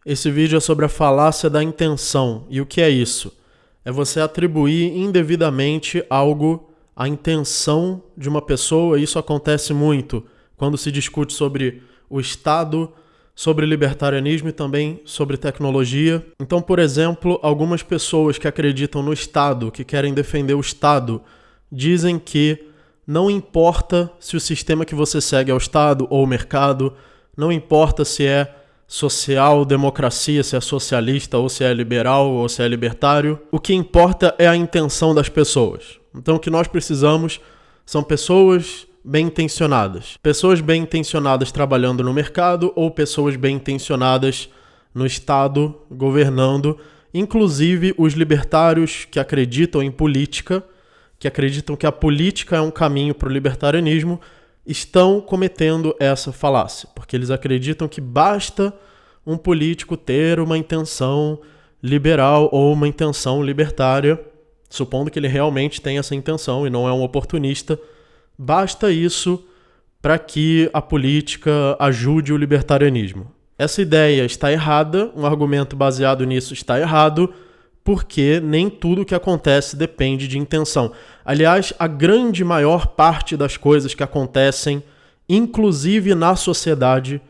Esse vídeo é sobre a falácia da intenção. E o que é isso? É você atribuir indevidamente algo à intenção de uma pessoa. Isso acontece muito quando se discute sobre o Estado, sobre libertarianismo e também sobre tecnologia. Então, por exemplo, algumas pessoas que acreditam no Estado, que querem defender o Estado, dizem que não importa se o sistema que você segue é o Estado ou o mercado, não importa se é social-democracia, se é socialista ou se é liberal ou se é libertário. O que importa é a intenção das pessoas. Então o que nós precisamos são pessoas bem-intencionadas. Pessoas bem-intencionadas trabalhando no mercado ou pessoas bem-intencionadas no Estado, governando. Inclusive os libertários que acreditam em política, que acreditam que a política é um caminho para o libertarianismo, estão cometendo essa falácia, porque eles acreditam que basta um político ter uma intenção liberal ou uma intenção libertária, supondo que ele realmente tem essa intenção e não é um oportunista, basta isso para que a política ajude o libertarianismo. Essa ideia está errada, um argumento baseado nisso está errado, porque nem tudo que acontece depende de intenção. Aliás, a grande maior parte das coisas que acontecem, inclusive na sociedade,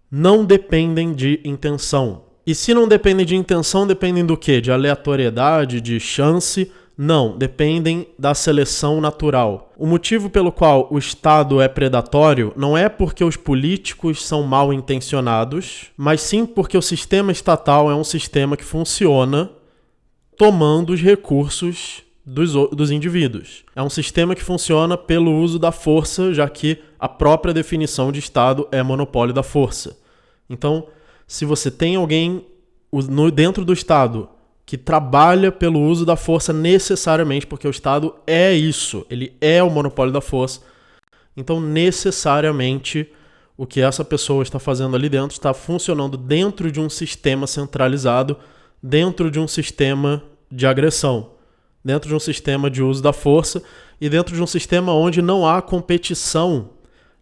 não dependem de intenção. E se não dependem de intenção, dependem do quê? De aleatoriedade, de chance? Não, dependem da seleção natural. O motivo pelo qual o Estado é predatório não é porque os políticos são mal intencionados, mas sim porque o sistema estatal é um sistema que funciona tomando os recursos dos indivíduos. É um sistema que funciona pelo uso da força, já que a própria definição de Estado é monopólio da força. Então, se você tem alguém dentro do Estado que trabalha pelo uso da força necessariamente, porque o Estado é isso, ele é o monopólio da força, então necessariamente o que essa pessoa está fazendo ali dentro está funcionando dentro de um sistema centralizado, dentro de um sistema de agressão, dentro de um sistema de uso da força e dentro de um sistema onde não há competição.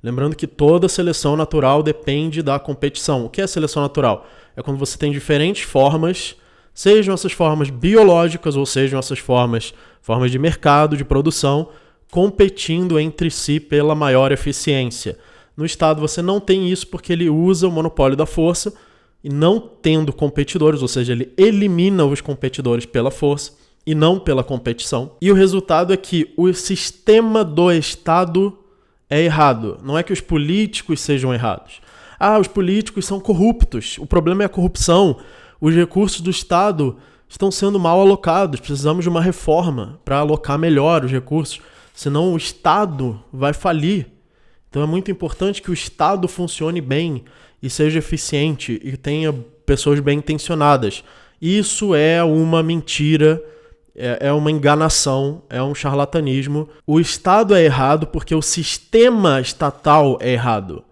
Lembrando que toda seleção natural depende da competição. O que é seleção natural? É quando você tem diferentes formas, sejam essas formas biológicas ou sejam essas formas de mercado, de produção, competindo entre si pela maior eficiência. No Estado você não tem isso porque ele usa o monopólio da força, e não tendo competidores, ou seja, ele elimina os competidores pela força e não pela competição. E o resultado é que o sistema do Estado é errado. Não é que os políticos sejam errados. Os políticos são corruptos. O problema é a corrupção. Os recursos do Estado estão sendo mal alocados. Precisamos de uma reforma para alocar melhor os recursos. Senão o Estado vai falir. Então é muito importante que o Estado funcione bem e seja eficiente e tenha pessoas bem intencionadas. Isso é uma mentira, é uma enganação, é um charlatanismo. O Estado é errado porque o sistema estatal é errado.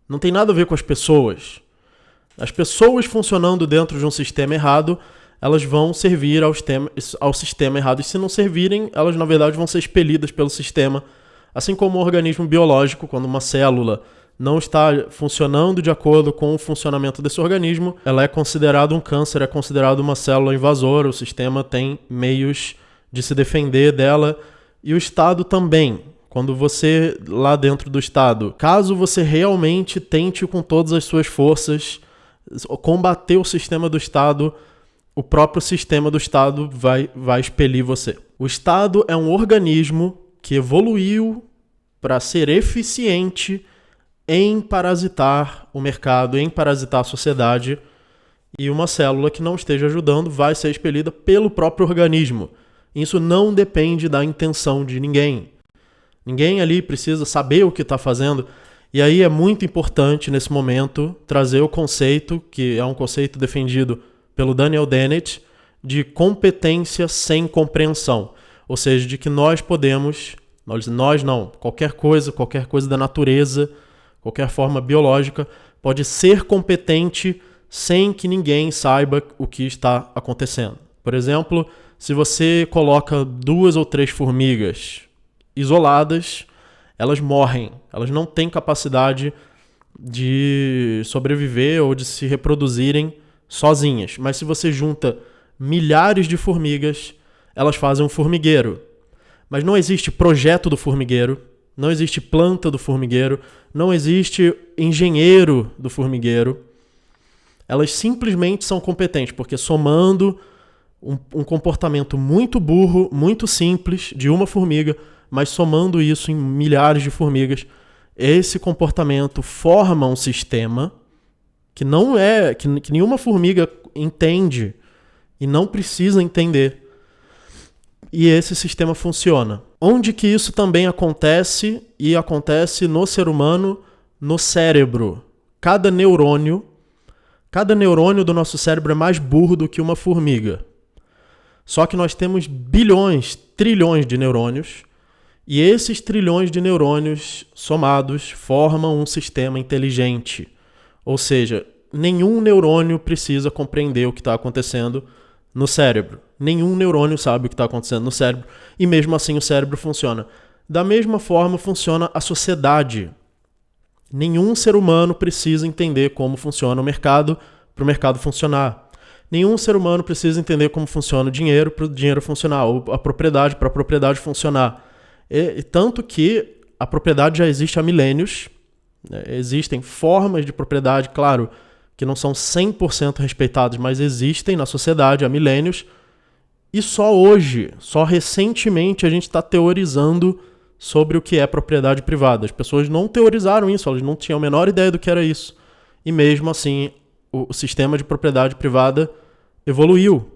Não tem nada a ver com as pessoas. As pessoas funcionando dentro de um sistema errado, elas vão servir ao sistema errado. E se não servirem, elas na verdade vão ser expelidas pelo sistema. Assim como o organismo biológico, quando uma célula não está funcionando de acordo com o funcionamento desse organismo, ela é considerada um câncer, é considerada uma célula invasora, o sistema tem meios de se defender dela, e o Estado também. Quando você, lá dentro do Estado, caso você realmente tente com todas as suas forças combater o sistema do Estado, o próprio sistema do Estado vai expelir você. O Estado é um organismo que evoluiu para ser eficiente em parasitar o mercado, em parasitar a sociedade, e uma célula que não esteja ajudando vai ser expelida pelo próprio organismo. Isso não depende da intenção de ninguém. Ninguém ali precisa saber o que está fazendo. E aí é muito importante, nesse momento, trazer o conceito, que é um conceito defendido pelo Daniel Dennett, de competência sem compreensão. Ou seja, de que nós podemos, nós não, qualquer coisa da natureza, qualquer forma biológica, pode ser competente sem que ninguém saiba o que está acontecendo. Por exemplo, se você coloca 2 ou 3 formigas isoladas, elas morrem. Elas não têm capacidade de sobreviver ou de se reproduzirem sozinhas. Mas se você junta milhares de formigas, elas fazem um formigueiro. Mas não existe projeto do formigueiro, não existe planta do formigueiro, não existe engenheiro do formigueiro. Elas simplesmente são competentes, porque somando um comportamento muito burro, muito simples de uma formiga, mas somando isso em milhares de formigas, esse comportamento forma um sistema que não é, que nenhuma formiga entende e não precisa entender. E esse sistema funciona. Onde que isso também acontece? E acontece no ser humano, no cérebro. Cada neurônio do nosso cérebro é mais burro do que uma formiga. Só que nós temos bilhões, trilhões de neurônios, e esses trilhões de neurônios somados formam um sistema inteligente. Ou seja, nenhum neurônio precisa compreender o que está acontecendo no cérebro. Nenhum neurônio sabe o que está acontecendo no cérebro, e mesmo assim o cérebro funciona. Da mesma forma funciona a sociedade. Nenhum ser humano precisa entender como funciona o mercado para o mercado funcionar. Nenhum ser humano precisa entender como funciona o dinheiro para o dinheiro funcionar, ou a propriedade para a propriedade funcionar. Tanto que a propriedade já existe há milênios, né? Existem formas de propriedade, claro, que não são 100% respeitadas, mas existem na sociedade há milênios, e só hoje, só recentemente a gente está teorizando sobre o que é propriedade privada. As pessoas não teorizaram isso, elas não tinham a menor ideia do que era isso. E mesmo assim, o sistema de propriedade privada evoluiu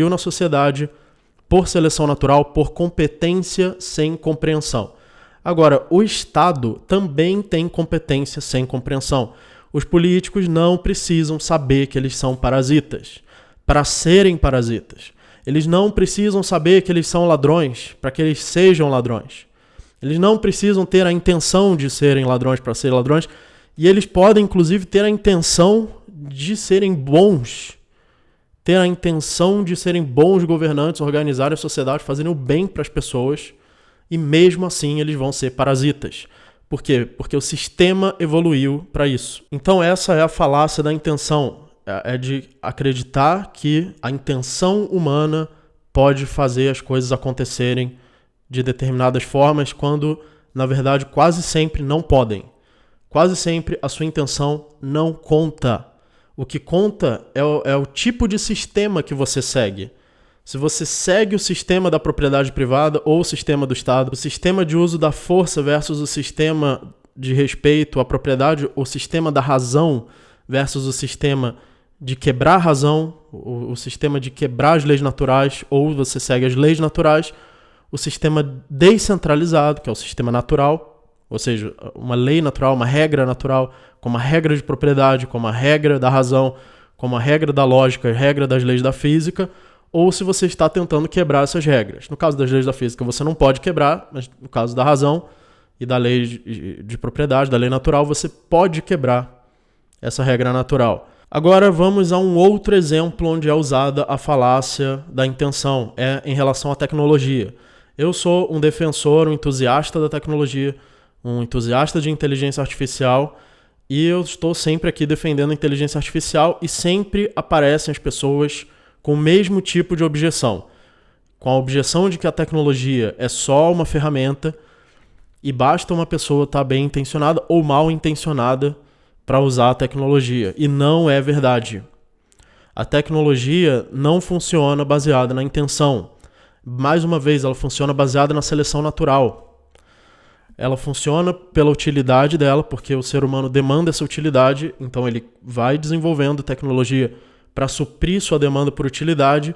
na sociedade por seleção natural, por competência sem compreensão. Agora, o Estado também tem competência sem compreensão. Os políticos não precisam saber que eles são parasitas para serem parasitas. Eles não precisam saber que eles são ladrões para que eles sejam ladrões. Eles não precisam ter a intenção de serem ladrões para serem ladrões. E eles podem, inclusive, ter a intenção de serem bons. Ter a intenção de serem bons governantes, organizarem a sociedade, fazerem o bem para as pessoas. E mesmo assim eles vão ser parasitas. Por quê? Porque o sistema evoluiu para isso. Então essa é a falácia da intenção. É de acreditar que a intenção humana pode fazer as coisas acontecerem de determinadas formas, quando, na verdade, quase sempre não podem. Quase sempre a sua intenção não conta. O que conta é o tipo de sistema que você segue. Se você segue o sistema da propriedade privada ou o sistema do Estado, o sistema de uso da força versus o sistema de respeito à propriedade, o sistema da razão versus o sistema de quebrar a razão, o sistema de quebrar as leis naturais, ou você segue as leis naturais, o sistema descentralizado, que é o sistema natural, ou seja, uma lei natural, uma regra natural, como a regra de propriedade, como a regra da razão, como a regra da lógica, a regra das leis da física, ou se você está tentando quebrar essas regras. No caso das leis da física, você não pode quebrar, mas no caso da razão e da lei de propriedade, da lei natural, você pode quebrar essa regra natural. Agora vamos a um outro exemplo onde é usada a falácia da intenção, é em relação à tecnologia. Eu sou um defensor, um entusiasta da tecnologia, um entusiasta de inteligência artificial, e eu estou sempre aqui defendendo a inteligência artificial, e sempre aparecem as pessoas com o mesmo tipo de objeção, com a objeção de que a tecnologia é só uma ferramenta e basta uma pessoa estar bem intencionada ou mal intencionada para usar a tecnologia. E não é verdade. A tecnologia não funciona baseada na intenção. Mais uma vez, ela funciona baseada na seleção natural. Ela funciona pela utilidade dela, porque o ser humano demanda essa utilidade, então ele vai desenvolvendo tecnologia para suprir sua demanda por utilidade,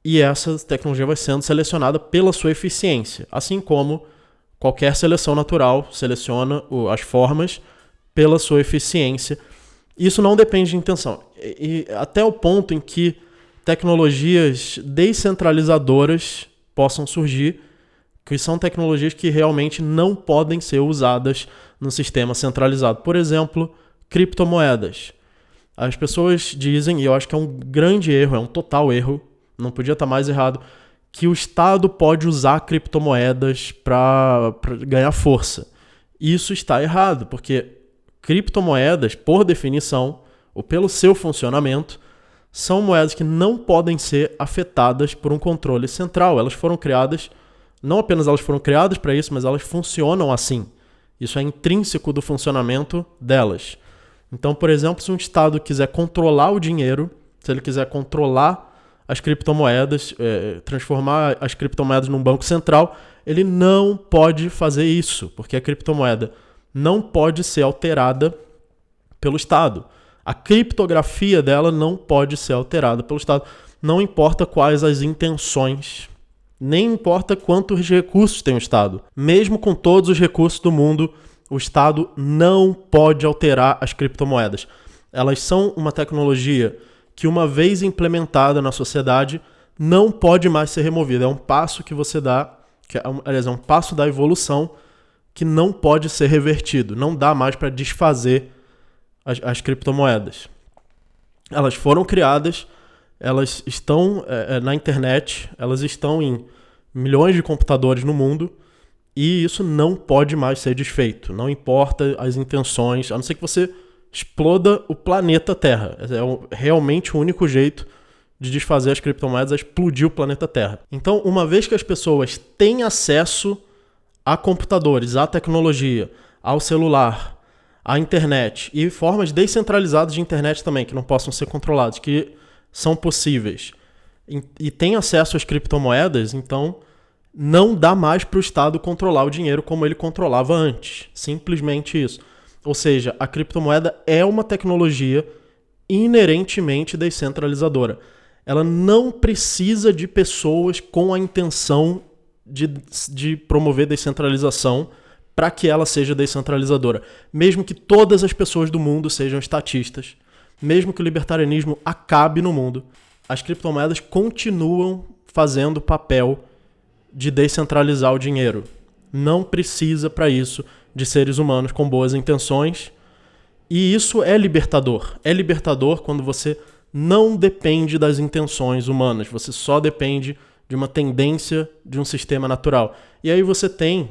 e essa tecnologia vai sendo selecionada pela sua eficiência, assim como qualquer seleção natural seleciona as formas pela sua eficiência. Isso não depende de intenção. E até o ponto em que tecnologias descentralizadoras possam surgir, que são tecnologias que realmente não podem ser usadas no sistema centralizado. Por exemplo, criptomoedas. As pessoas dizem, e eu acho que é um grande erro, é um total erro, não podia estar mais errado, que o Estado pode usar criptomoedas para ganhar força. Isso está errado, porque criptomoedas, por definição, ou pelo seu funcionamento, são moedas que não podem ser afetadas por um controle central. Elas foram criadas, não apenas elas foram criadas para isso, mas elas funcionam assim. Isso é intrínseco do funcionamento delas. Então, por exemplo, se um Estado quiser controlar o dinheiro, se ele quiser controlar as criptomoedas, transformar as criptomoedas num banco central, ele não pode fazer isso, porque a criptomoeda não pode ser alterada pelo Estado. A criptografia dela não pode ser alterada pelo Estado. Não importa quais as intenções, nem importa quantos recursos tem o Estado. Mesmo com todos os recursos do mundo, o Estado não pode alterar as criptomoedas. Elas são uma tecnologia que, uma vez implementada na sociedade, não pode mais ser removida. É um passo que você dá, aliás, é um passo da evolução que não pode ser revertido. Não dá mais para desfazer as criptomoedas. Elas foram criadas, elas estão na internet, elas estão em milhões de computadores no mundo, e isso não pode mais ser desfeito. Não importa as intenções, a não ser que você exploda o planeta Terra. É realmente o único jeito de desfazer as criptomoedas, é explodir o planeta Terra. Então, uma vez que as pessoas têm acesso a computadores, à tecnologia, ao celular, à internet e formas descentralizadas de internet também, que não possam ser controladas, que são possíveis, e têm acesso às criptomoedas, então não dá mais para o Estado controlar o dinheiro como ele controlava antes. Simplesmente isso. Ou seja, a criptomoeda é uma tecnologia inerentemente descentralizadora. Ela não precisa de pessoas com a intenção de promover descentralização para que ela seja descentralizadora. Mesmo que todas as pessoas do mundo sejam estatistas, mesmo que o libertarianismo acabe no mundo, as criptomoedas continuam fazendo o papel de descentralizar o dinheiro. Não precisa para isso de seres humanos com boas intenções. E isso é libertador. É libertador quando você não depende das intenções humanas. Você só depende de uma tendência de um sistema natural. E aí você tem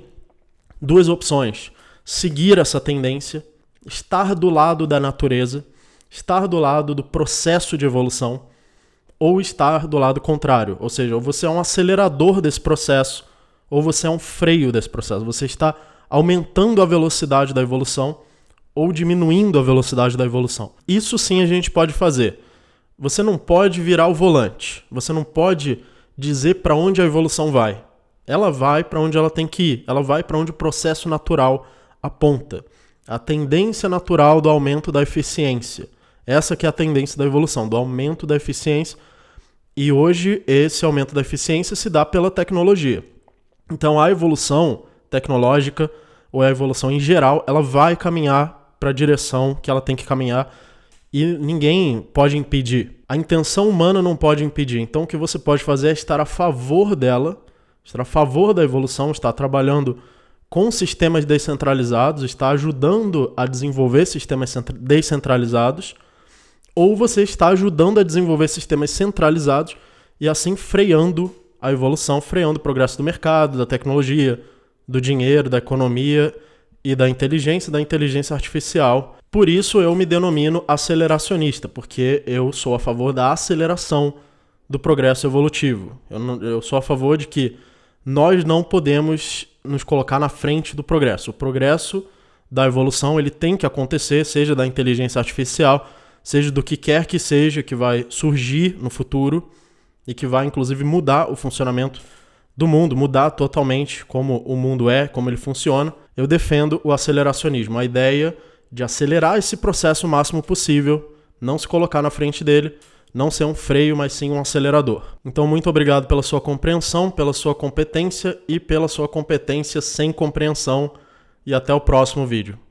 duas opções: seguir essa tendência, estar do lado da natureza, estar do lado do processo de evolução, ou estar do lado contrário. Ou seja, ou você é um acelerador desse processo, ou você é um freio desse processo. Você está aumentando a velocidade da evolução ou diminuindo a velocidade da evolução. Isso sim a gente pode fazer. Você não pode virar o volante. Você não pode dizer para onde a evolução vai. Ela vai para onde ela tem que ir. Ela vai para onde o processo natural aponta. A tendência natural do aumento da eficiência. Essa que é a tendência da evolução, do aumento da eficiência. E hoje esse aumento da eficiência se dá pela tecnologia. Então a evolução tecnológica, ou a evolução em geral, ela vai caminhar para a direção que ela tem que caminhar e ninguém pode impedir. A intenção humana não pode impedir. Então o que você pode fazer é estar a favor dela, estar a favor da evolução, estar trabalhando com sistemas descentralizados, estar ajudando a desenvolver sistemas descentralizados, ou você está ajudando a desenvolver sistemas centralizados e assim freando a evolução, freando o progresso do mercado, da tecnologia, do dinheiro, da economia e da inteligência artificial. Por isso eu me denomino aceleracionista, porque eu sou a favor da aceleração do progresso evolutivo. Eu sou a favor de que nós não podemos nos colocar na frente do progresso. O progresso da evolução ele tem que acontecer, seja da inteligência artificial, seja do que quer que seja que vai surgir no futuro e que vai inclusive mudar o funcionamento do mundo, mudar totalmente como o mundo é, como ele funciona. Eu defendo o aceleracionismo, a ideia de acelerar esse processo o máximo possível, não se colocar na frente dele, não ser um freio, mas sim um acelerador. Então, muito obrigado pela sua compreensão, pela sua competência e pela sua competência sem compreensão. E até o próximo vídeo.